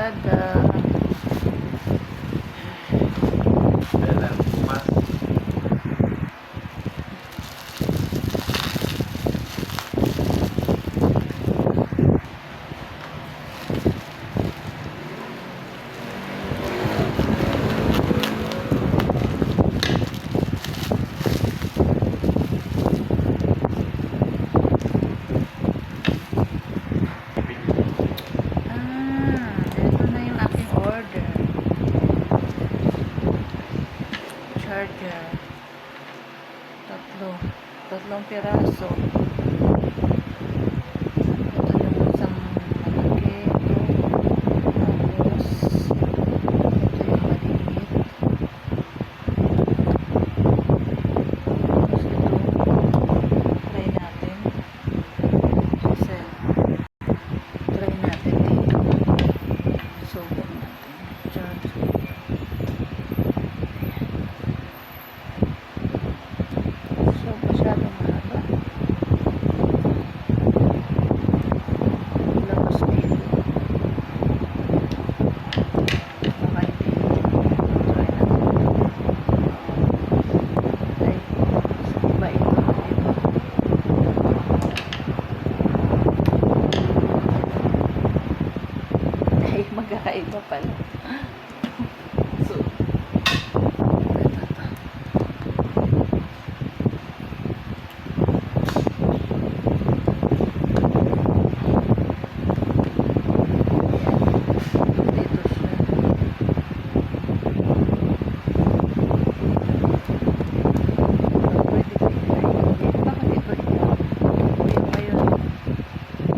kalsada. Ito na yung aking order. Charger. Tatlong piraso. Ito yung isang malaki. Tapos, ito yung maliit. Tapos ito, try natin. Kasi, try natin dito. Subok natin. Charger. So, masyadong mahaba. Labas dito. Baka hindi. Try natin. Ay, iba ito. Ay, magkakaiba pala. So,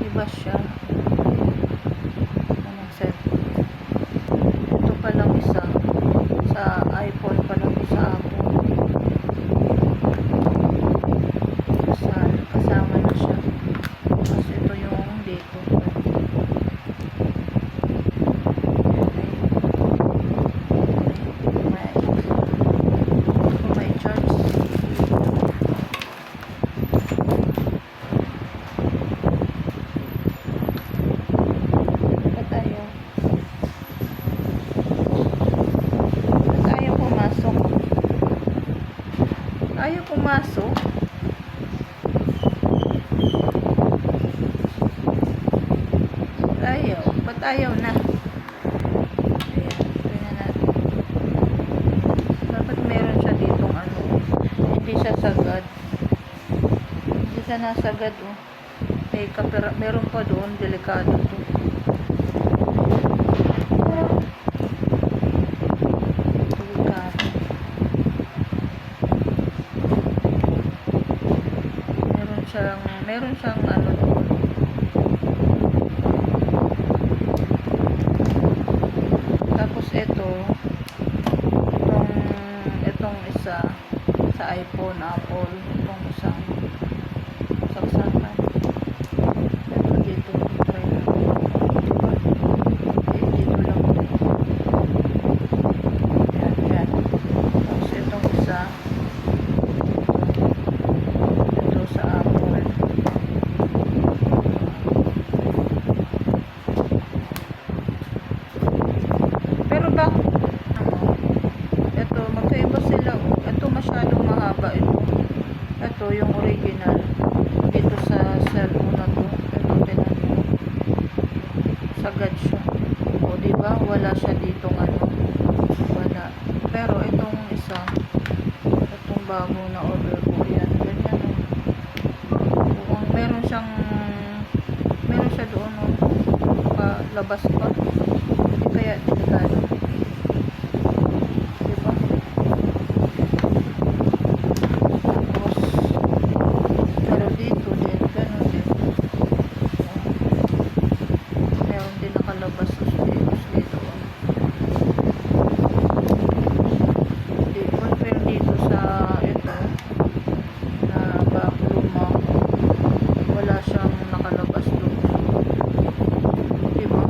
iba siya. Anong set? Ito palang isa. Sa iPhone palang isa ako. Kasama na siya. Kasi ito yung dito. May charge. Ayaw pumasok. Ayaw. Ba't ayaw na? Ayan. Tingnan natin. Dapat meron siya ditong ano. Hindi siya sagad. Hindi siya nasagad oh. Meron pa doon. Delikado to. Meron siyang ano doon. Tapos itong isa sa iPhone, Apple, itong isang saksakan. Ito dito, try natin. Dito lang. Yan. Tapos itong isa ito sa Apple. Pero ito, magkaiba sila. Ito masyadong mahaba ito. Ito yung original. Dito sa cellphone na to. Ito tinanong. Sagad siya. O diba? Wala siya ditong ano. Wala. Pero itong isa, itong bago na order ko. Yan. Ganyan. Kung meron siya doon. Labas pa. Hindi kaya delikado. Diba? Tapos, pero dito din, ganun din. Meron din nakalabas dito. Compare dito sa ito na back luma. Wala siyang nakalabas doon. Diba?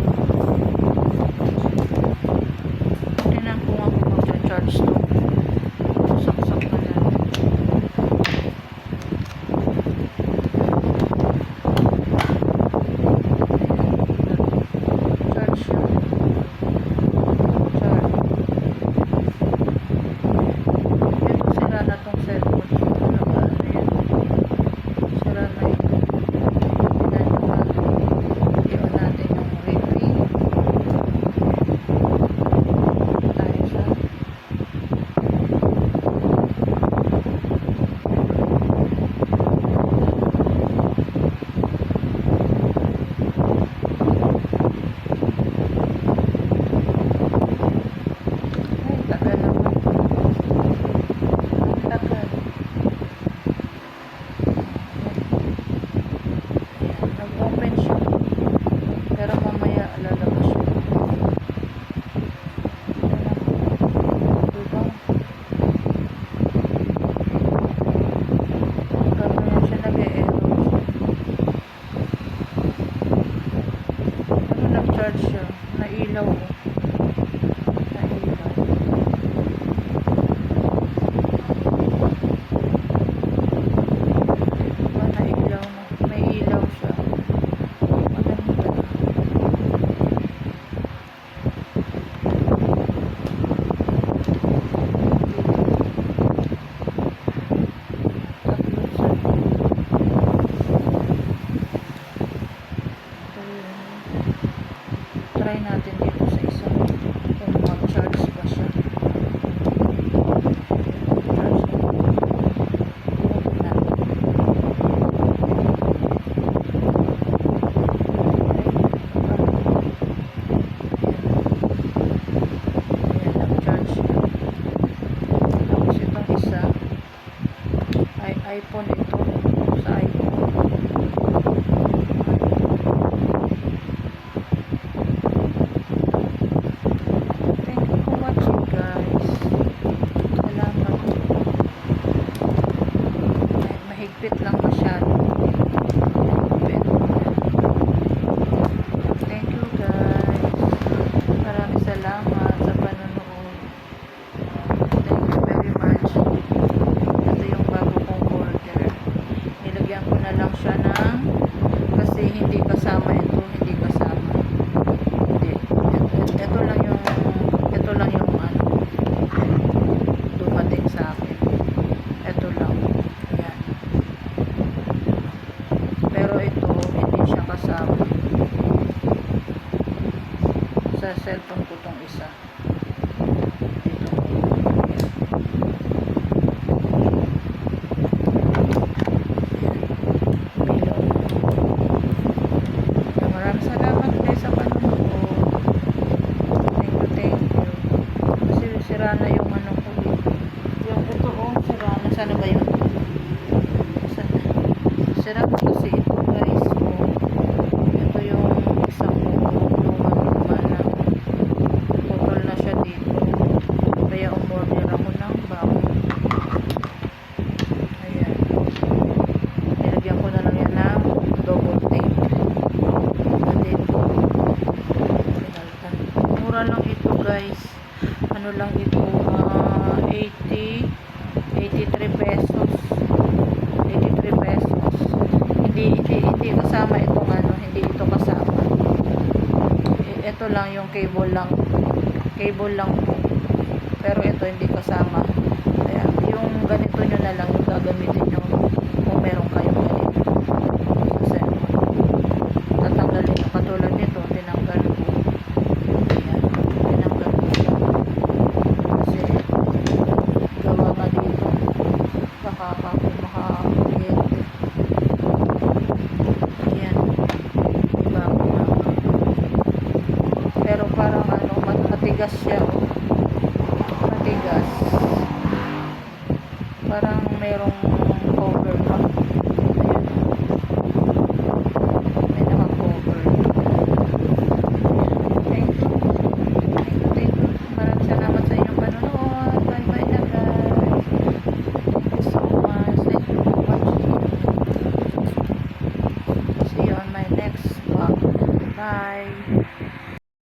lang ito, 83 pesos. 83 pesos. Hindi kasama itong ano, hindi ito kasama. Ito lang yung cable lang. Cable lang po. Pero ito hindi kasama. Kaya yung ganito nyo na lang yung gagamitin nyo kung meron kayong ganito. Kasi tatanggalin yung katulad nito, tinanggal ko. Ayan, tinanggal ko siya. Kasi gawa nga dito. Baka ako makakuryente. Ayan. Diba ako na. Pero parang ano, matigas siya. Oh. Matigas. Parang merong cover pa. Ayan. May naka-cover. Thank you. Thank you. Maraming salamat sa inyong panonood. Bye-bye na guys. Thank you so much. Thank you for watching. See you on my next vlog. Bye.